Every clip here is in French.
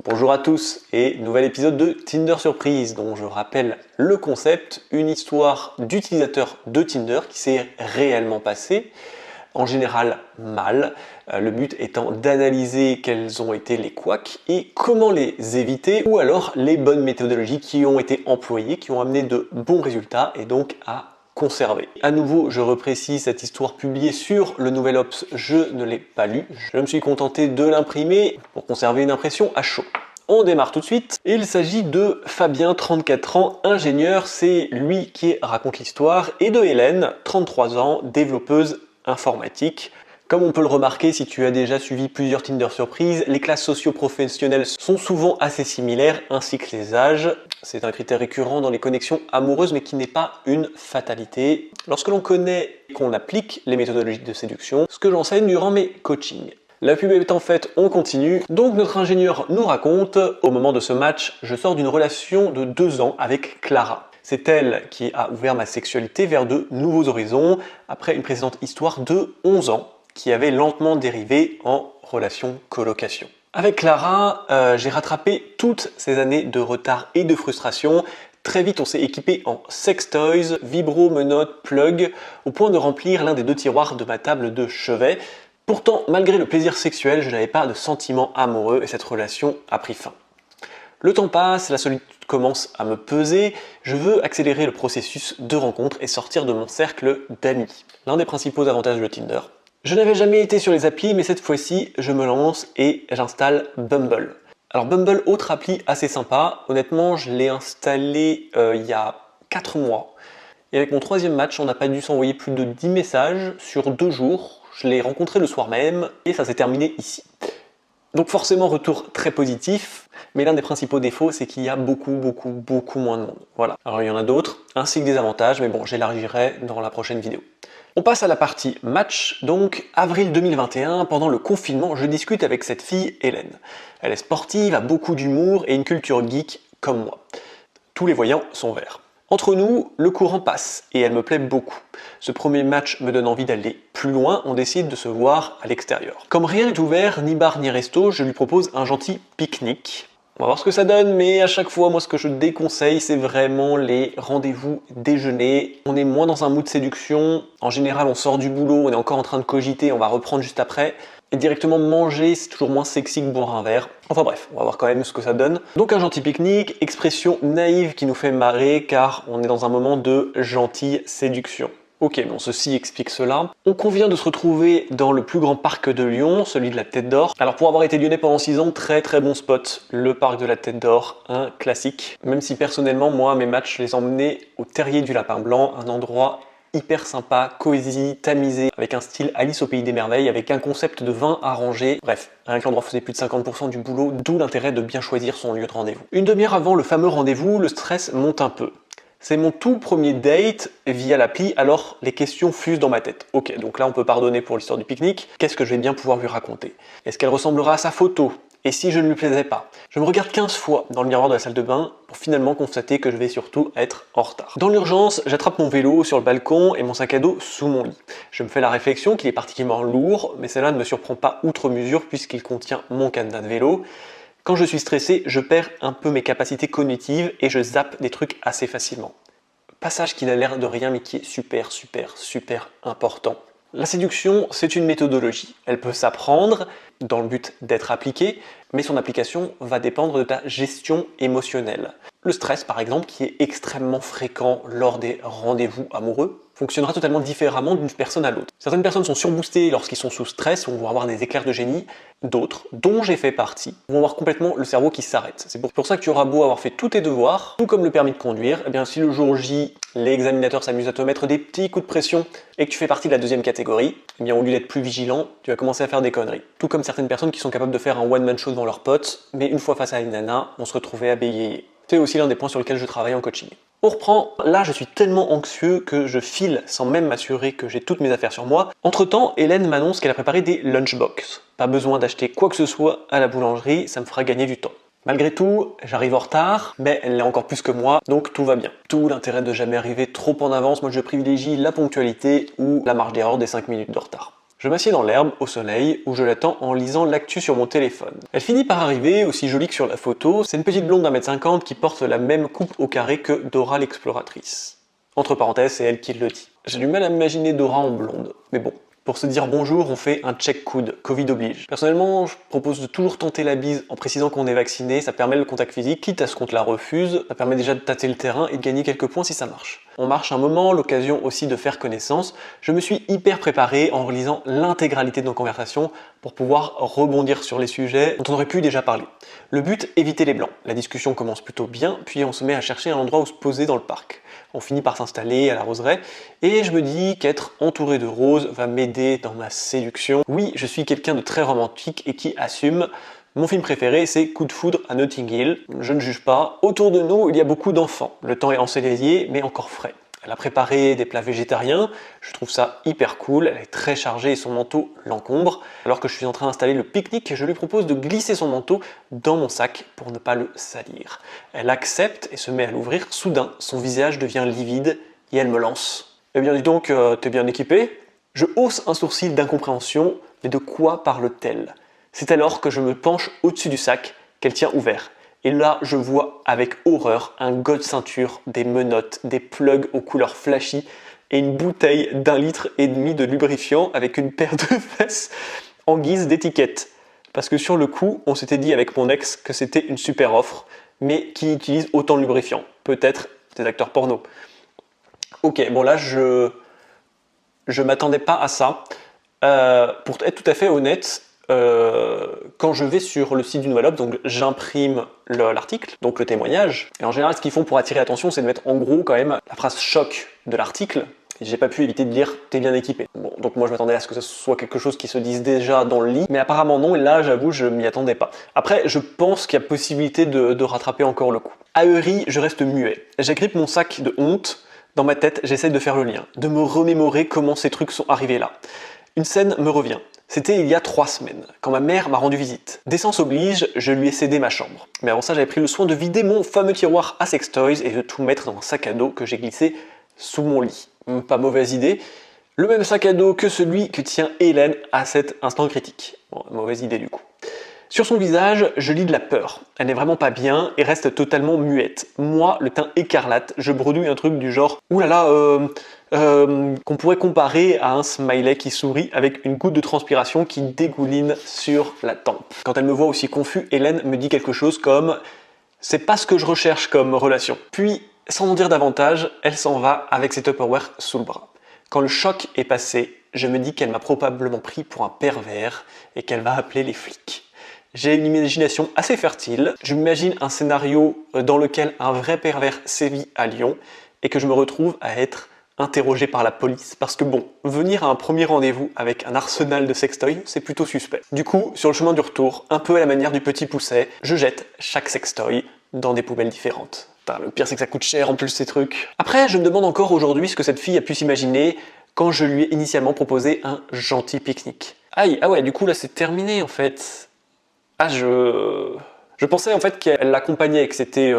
Bonjour à tous et nouvel épisode de Tinder Surprise dont je rappelle le concept, une histoire d'utilisateur de Tinder qui s'est réellement passée, en général mal, le but étant d'analyser quels ont été les couacs et comment les éviter ou alors les bonnes méthodologies qui ont été employées, qui ont amené de bons résultats et donc à conserver. À nouveau, je reprécise cette histoire publiée sur le Nouvel Obs, je ne l'ai pas lu. Je me suis contenté de l'imprimer pour conserver une impression à chaud. On démarre tout de suite. Il s'agit de Fabien, 34 ans, ingénieur, c'est lui qui raconte l'histoire, et de Hélène, 33 ans, développeuse informatique. Comme on peut le remarquer si tu as déjà suivi plusieurs Tinder Surprises, les classes socio-professionnelles sont souvent assez similaires, ainsi que les âges. C'est un critère récurrent dans les connexions amoureuses, mais qui n'est pas une fatalité. Lorsque l'on connaît et qu'on applique les méthodologies de séduction, ce que j'enseigne durant mes coachings. La pub étant faite, on continue. Donc notre ingénieur nous raconte, au moment de ce match, je sors d'une relation de 2 ans avec Clara. C'est elle qui a ouvert ma sexualité vers de nouveaux horizons, après une précédente histoire de 11 ans, qui avait lentement dérivé en relation colocation. Avec Clara, j'ai rattrapé toutes ces années de retard et de frustration. Très vite, on s'est équipé en sex toys, vibro, menottes, plug, au point de remplir l'un des 2 tiroirs de ma table de chevet. Pourtant, malgré le plaisir sexuel, je n'avais pas de sentiments amoureux et cette relation a pris fin. Le temps passe, la solitude commence à me peser, je veux accélérer le processus de rencontre et sortir de mon cercle d'amis. L'un des principaux avantages de Tinder. Je n'avais jamais été sur les applis, mais cette fois-ci, je me lance et j'installe Bumble. Alors Bumble, autre appli assez sympa, honnêtement, je l'ai installé il y a 4 mois. Et avec mon 3e match, on n'a pas dû s'envoyer plus de 10 messages sur 2 jours. Je l'ai rencontré le soir même et ça s'est terminé ici. Donc forcément, retour très positif, mais l'un des principaux défauts, c'est qu'il y a beaucoup moins de monde. Voilà. Alors il y en a d'autres, ainsi que des avantages, mais bon, j'élargirai dans la prochaine vidéo. On passe à la partie match, donc avril 2021, pendant le confinement, je discute avec cette fille, Hélène. Elle est sportive, a beaucoup d'humour et une culture geek comme moi. Tous les voyants sont verts. Entre nous, le courant passe et elle me plaît beaucoup. Ce premier match me donne envie d'aller plus loin, on décide de se voir à l'extérieur. Comme rien n'est ouvert, ni bar ni resto, je lui propose un gentil pique-nique. On va voir ce que ça donne, mais à chaque fois, moi ce que je déconseille, c'est vraiment les rendez-vous déjeuner. On est moins dans un mood séduction, en général on sort du boulot, on est encore en train de cogiter, on va reprendre juste après. Et directement manger, c'est toujours moins sexy que boire un verre. Enfin bref, on va voir quand même ce que ça donne. Donc un gentil pique-nique, expression naïve qui nous fait marrer car on est dans un moment de gentille séduction. Ok, bon, ceci explique cela. On convient de se retrouver dans le plus grand parc de Lyon, celui de la Tête d'Or. Alors pour avoir été lyonnais pendant 6 ans, très bon spot, le parc de la Tête d'Or, un classique. Même si personnellement, moi, mes matchs, je les emmenais au Terrier du Lapin Blanc, un endroit hyper sympa, cosy, tamisé, avec un style Alice au Pays des Merveilles, avec un concept de vin arrangé. Bref, rien que l'endroit faisait plus de 50% du boulot, d'où l'intérêt de bien choisir son lieu de rendez-vous. Une demi-heure avant le fameux rendez-vous, le stress monte un peu. C'est mon tout premier date via l'appli, alors les questions fusent dans ma tête. Ok, donc là on peut pardonner pour l'histoire du pique-nique. Qu'est-ce que je vais bien pouvoir lui raconter? Est-ce qu'elle ressemblera à sa photo? Et si je ne lui plaisais pas? Je me regarde 15 fois dans le miroir de la salle de bain pour finalement constater que je vais surtout être en retard. Dans l'urgence, j'attrape mon vélo sur le balcon et mon sac à dos sous mon lit. Je me fais la réflexion qu'il est particulièrement lourd, mais cela ne me surprend pas outre mesure puisqu'il contient mon cadenas de vélo. Quand je suis stressé, je perds un peu mes capacités cognitives et je zappe des trucs assez facilement. Passage qui n'a l'air de rien mais qui est super important. La séduction, c'est une méthodologie. Elle peut s'apprendre dans le but d'être appliquée, mais son application va dépendre de ta gestion émotionnelle. Le stress, par exemple, qui est extrêmement fréquent lors des rendez-vous amoureux, fonctionnera totalement différemment d'une personne à l'autre. Certaines personnes sont surboostées lorsqu'ils sont sous stress, vont avoir des éclairs de génie. D'autres, dont j'ai fait partie, vont avoir complètement le cerveau qui s'arrête. C'est pour ça que tu auras beau avoir fait tous tes devoirs, tout comme le permis de conduire, et bien si le jour J, l'examinateur s'amuse à te mettre des petits coups de pression et que tu fais partie de la 2e catégorie, et bien au lieu d'être plus vigilant, tu vas commencer à faire des conneries. Tout comme certaines personnes qui sont capables de faire un one-man show devant leurs potes, mais une fois face à une nana, vont se retrouver à bégayer. C'est aussi l'un des points sur lesquels je travaille en coaching. On reprend, là je suis tellement anxieux que je file sans même m'assurer que j'ai toutes mes affaires sur moi. Entre temps, Hélène m'annonce qu'elle a préparé des lunchbox. Pas besoin d'acheter quoi que ce soit à la boulangerie, ça me fera gagner du temps. Malgré tout, j'arrive en retard, mais elle l'est encore plus que moi, donc tout va bien. Tout l'intérêt de jamais arriver trop en avance, moi je privilégie la ponctualité ou la marge d'erreur des 5 minutes de retard. Je m'assieds dans l'herbe, au soleil, où je l'attends en lisant l'actu sur mon téléphone. Elle finit par arriver, aussi jolie que sur la photo. C'est une petite blonde d'1m50 qui porte la même coupe au carré que Dora l'exploratrice. Entre parenthèses, c'est elle qui le dit. J'ai du mal à m'imaginer Dora en blonde, mais bon. Pour se dire bonjour, on fait un check coude, Covid oblige. Personnellement, je propose de toujours tenter la bise en précisant qu'on est vacciné, ça permet le contact physique, quitte à ce qu'on te la refuse, ça permet déjà de tâter le terrain et de gagner quelques points si ça marche. On marche un moment, l'occasion aussi de faire connaissance. Je me suis hyper préparé en relisant l'intégralité de nos conversations pour pouvoir rebondir sur les sujets dont on aurait pu déjà parler. Le but, éviter les blancs. La discussion commence plutôt bien, puis on se met à chercher un endroit où se poser dans le parc. On finit par s'installer à la roseraie, et je me dis qu'être entouré de roses va m'aider dans ma séduction. Oui, je suis quelqu'un de très romantique et qui assume. Mon film préféré, c'est Coup de foudre à Notting Hill. Je ne juge pas. Autour de nous, il y a beaucoup d'enfants. Le temps est ensoleillé, mais encore frais. Elle a préparé des plats végétariens, je trouve ça hyper cool, elle est très chargée et son manteau l'encombre. Alors que je suis en train d'installer le pique-nique, je lui propose de glisser son manteau dans mon sac pour ne pas le salir. Elle accepte et se met à l'ouvrir. Soudain, son visage devient livide et elle me lance. « Eh bien dis donc, t'es bien équipé ?» Je hausse un sourcil d'incompréhension, mais de quoi parle-t-elle? C'est alors que je me penche au-dessus du sac qu'elle tient ouvert. Et là, je vois avec horreur un god ceinture, des menottes, des plugs aux couleurs flashy et une bouteille d'1,5 litre de lubrifiant avec une paire de fesses en guise d'étiquette. Parce que sur le coup, on s'était dit avec mon ex que c'était une super offre, mais qui utilise autant de lubrifiant? Peut-être des acteurs porno. Ok, bon là, je m'attendais pas à ça. Pour être tout à fait honnête, quand je vais sur le site du Nouvel Obs, donc j'imprime l'article, donc le témoignage, et en général ce qu'ils font pour attirer l'attention, c'est de mettre en gros quand même la phrase choc de l'article, et j'ai pas pu éviter de dire « t'es bien équipé ». Bon, donc moi je m'attendais à ce que ce soit quelque chose qui se dise déjà dans le lit, mais apparemment non, et là j'avoue je m'y attendais pas. Après, je pense qu'il y a possibilité de rattraper encore le coup. Ahuri, je reste muet. J'agrippe mon sac de honte, dans ma tête j'essaie de faire le lien, de me remémorer comment ces trucs sont arrivés là. Une scène me revient. C'était il y a 3 semaines, quand ma mère m'a rendu visite. Décence oblige, je lui ai cédé ma chambre. Mais avant ça, j'avais pris le soin de vider mon fameux tiroir à sextoys et de tout mettre dans un sac à dos que j'ai glissé sous mon lit. Pas mauvaise idée. Le même sac à dos que celui que tient Hélène à cet instant critique. Bon, mauvaise idée du coup. Sur son visage, je lis de la peur. Elle n'est vraiment pas bien et reste totalement muette. Moi, le teint écarlate, je bredouille un truc du genre « oulala, qu'on pourrait comparer à un smiley qui sourit avec une goutte de transpiration qui dégouline sur la tempe. » Quand elle me voit aussi confus, Hélène me dit quelque chose comme « c'est pas ce que je recherche comme relation ». Puis, sans en dire davantage, elle s'en va avec ses Tupperware sous le bras. Quand le choc est passé, je me dis qu'elle m'a probablement pris pour un pervers et qu'elle va appeler les flics. J'ai une imagination assez fertile. Je m'imagine un scénario dans lequel un vrai pervers sévit à Lyon et que je me retrouve à être interrogé par la police. Parce que bon, venir à un premier rendez-vous avec un arsenal de sextoy, c'est plutôt suspect. Du coup, sur le chemin du retour, un peu à la manière du Petit Pousset, je jette chaque sextoy dans des poubelles différentes. Putain, le pire c'est que ça coûte cher en plus ces trucs. Après, je me demande encore aujourd'hui ce que cette fille a pu s'imaginer quand je lui ai initialement proposé un gentil pique-nique. Aïe, ah ouais, du coup là c'est terminé en fait. Ah, je pensais en fait qu'elle l'accompagnait, que c'était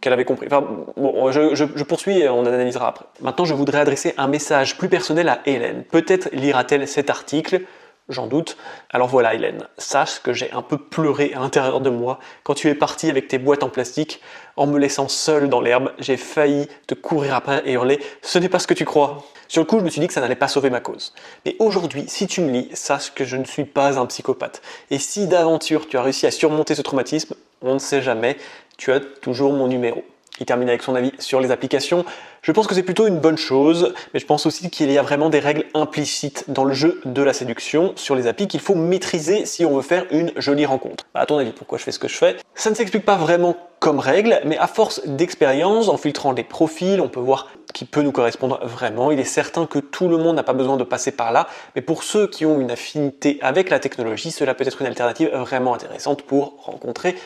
qu'elle avait compris. Enfin, bon, je poursuis et on analysera après. Maintenant, je voudrais adresser un message plus personnel à Hélène. Peut-être lira-t-elle cet article, j'en doute. Alors voilà Hélène, sache que j'ai un peu pleuré à l'intérieur de moi quand tu es partie avec tes boîtes en plastique en me laissant seule dans l'herbe. J'ai failli te courir après et hurler « ce n'est pas ce que tu crois ». Sur le coup, je me suis dit que ça n'allait pas sauver ma cause. Mais aujourd'hui, si tu me lis, sache que je ne suis pas un psychopathe. Et si d'aventure tu as réussi à surmonter ce traumatisme, on ne sait jamais, tu as toujours mon numéro. Il termine avec son avis sur les applications. Je pense que c'est plutôt une bonne chose, mais je pense aussi qu'il y a vraiment des règles implicites dans le jeu de la séduction sur les applis qu'il faut maîtriser si on veut faire une jolie rencontre. À ton avis, pourquoi je fais ce que je fais? Ça ne s'explique pas vraiment comme règle, mais à force d'expérience, en filtrant les profils, on peut voir qui peut nous correspondre vraiment. Il est certain que tout le monde n'a pas besoin de passer par là, mais pour ceux qui ont une affinité avec la technologie, cela peut être une alternative vraiment intéressante pour rencontrer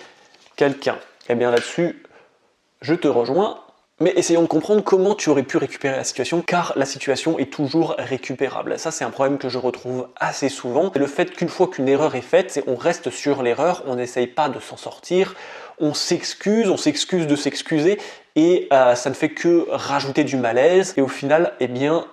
quelqu'un. Et bien là-dessus, je te rejoins, mais essayons de comprendre comment tu aurais pu récupérer la situation, car la situation est toujours récupérable. Ça, c'est un problème que je retrouve assez souvent. C'est le fait qu'une fois qu'une erreur est faite, on reste sur l'erreur, on n'essaye pas de s'en sortir, on s'excuse de s'excuser, et ça ne fait que rajouter du malaise, et au final, eh bien,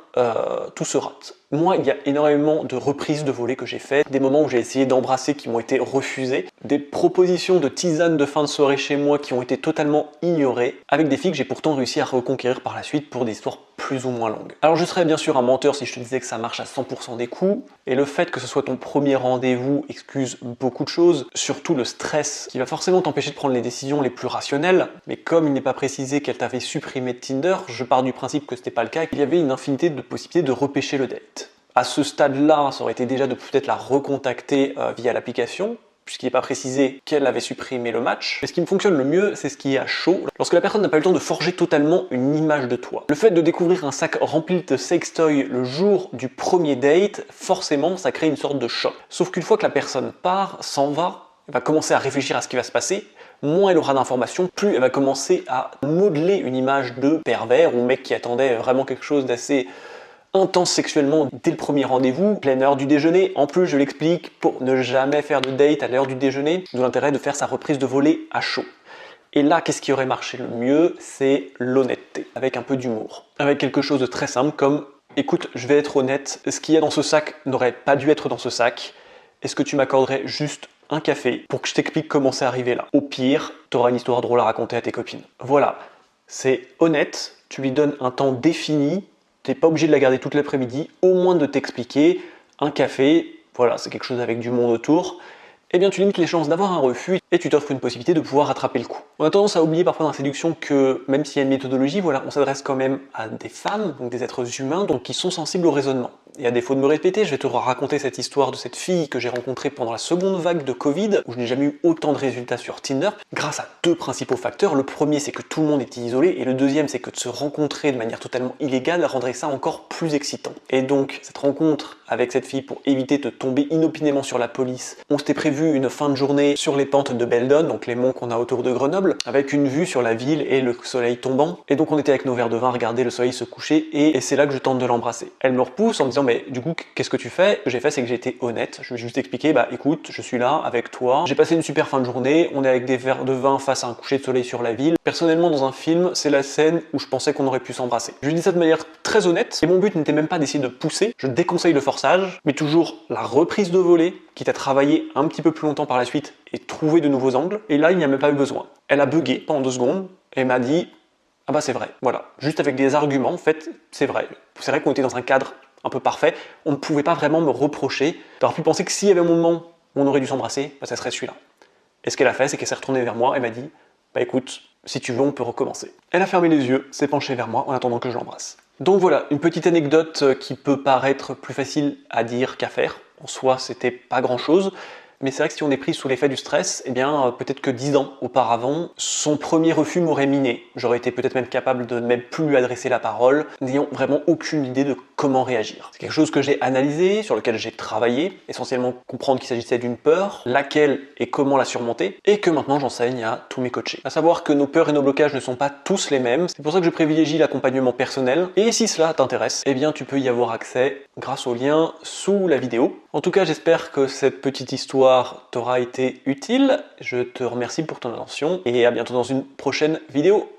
tout se rate. Moi, il y a énormément de reprises de volets que j'ai faites, des moments où j'ai essayé d'embrasser qui m'ont été refusés, des propositions de tisane de fin de soirée chez moi qui ont été totalement ignorées, avec des filles que j'ai pourtant réussi à reconquérir par la suite pour des histoires plus ou moins longues. Alors je serais bien sûr un menteur si je te disais que ça marche à 100% des coups, et le fait que ce soit ton premier rendez-vous excuse beaucoup de choses, surtout le stress qui va forcément t'empêcher de prendre les décisions les plus rationnelles, mais comme il n'est pas précisé qu'elle t'avait supprimé de Tinder, je pars du principe que c'était pas le cas, qu'il y avait une infinité de possibilités de repêcher le date. À ce stade-là, ça aurait été déjà de peut-être la recontacter via l'application, puisqu'il n'est pas précisé qu'elle avait supprimé le match. Mais ce qui me fonctionne le mieux, c'est ce qui est à chaud, lorsque la personne n'a pas eu le temps de forger totalement une image de toi. Le fait de découvrir un sac rempli de sextoy le jour du premier date, forcément, ça crée une sorte de choc. Sauf qu'une fois que la personne part, s'en va, elle va commencer à réfléchir à ce qui va se passer, moins elle aura d'informations, plus elle va commencer à modeler une image de pervers ou mec qui attendait vraiment quelque chose d'assez intense sexuellement dès le premier rendez-vous, pleine heure du déjeuner. En plus, je l'explique, pour ne jamais faire de date à l'heure du déjeuner, d'où l'intérêt de faire sa reprise de volet à chaud. Et là, qu'est-ce qui aurait marché le mieux? C'est l'honnêteté, avec un peu d'humour. Avec quelque chose de très simple comme « Écoute, je vais être honnête, ce qu'il y a dans ce sac n'aurait pas dû être dans ce sac. Est-ce que tu m'accorderais juste un café pour que je t'explique comment c'est arrivé là? Au pire, tu auras une histoire drôle à raconter à tes copines. » Voilà, c'est honnête, tu lui donnes un temps défini. T'es pas obligé de la garder toute l'après-midi, au moins de t'expliquer, un café, voilà, c'est quelque chose avec du monde autour, eh bien tu limites les chances d'avoir un refus et tu t'offres une possibilité de pouvoir rattraper le coup. On a tendance à oublier parfois dans la séduction que même s'il y a une méthodologie, voilà, on s'adresse quand même à des femmes, donc des êtres humains, donc qui sont sensibles au raisonnement. Et à défaut de me répéter, je vais te raconter cette histoire de cette fille que j'ai rencontrée pendant la seconde vague de Covid, où je n'ai jamais eu autant de résultats sur Tinder, grâce à deux principaux facteurs. Le premier, c'est que tout le monde était isolé, et le deuxième, c'est que de se rencontrer de manière totalement illégale rendrait ça encore plus excitant. Et donc, cette rencontre avec cette fille, pour éviter de tomber inopinément sur la police, on s'était prévu une fin de journée sur les pentes de Beldon, donc les monts qu'on a autour de Grenoble, avec une vue sur la ville et le soleil tombant. Et donc on était avec nos verres de vin à regarder le soleil se coucher, et c'est là que je tente de l'embrasser. Elle me repousse en me disant mais du coup qu'est-ce que tu fais? Ce que j'ai fait, c'est que j'ai été honnête, je lui ai juste expliqué, bah écoute, je suis là avec toi, j'ai passé une super fin de journée, on est avec des verres de vin face à un coucher de soleil sur la ville. Personnellement dans un film, c'est la scène où je pensais qu'on aurait pu s'embrasser. Je lui dis ça de manière très honnête, et mon but n'était même pas d'essayer de pousser, je déconseille le forçage, mais toujours la reprise de volet, quitte à travailler un petit peu plus longtemps par la suite et trouver de nouveaux angles, et là il n'y a même pas eu besoin. Elle a bugué pendant 2 secondes, et m'a dit ah bah c'est vrai, voilà, juste avec des arguments, en fait, c'est vrai qu'on était dans un cadre un peu parfait, on ne pouvait pas vraiment me reprocher d'avoir pu penser que s'il y avait un moment où on aurait dû s'embrasser, bah ça serait celui-là. Et ce qu'elle a fait, c'est qu'elle s'est retournée vers moi et m'a dit bah écoute, si tu veux, on peut recommencer. Elle a fermé les yeux, s'est penchée vers moi en attendant que je l'embrasse. Donc voilà, une petite anecdote qui peut paraître plus facile à dire qu'à faire. En soi, c'était pas grand-chose. Mais c'est vrai que si on est pris sous l'effet du stress, eh bien peut-être que 10 ans auparavant, son premier refus m'aurait miné. J'aurais été peut-être même capable de ne même plus lui adresser la parole, n'ayant vraiment aucune idée de comment réagir. C'est quelque chose que j'ai analysé, sur lequel j'ai travaillé, essentiellement comprendre qu'il s'agissait d'une peur, laquelle et comment la surmonter, et que maintenant j'enseigne à tous mes coachés. À savoir que nos peurs et nos blocages ne sont pas tous les mêmes, c'est pour ça que je privilégie l'accompagnement personnel, et si cela t'intéresse, eh bien tu peux y avoir accès grâce au lien sous la vidéo. En tout cas, j'espère que cette petite histoire t'aura été utile. Je te remercie pour ton attention et à bientôt dans une prochaine vidéo.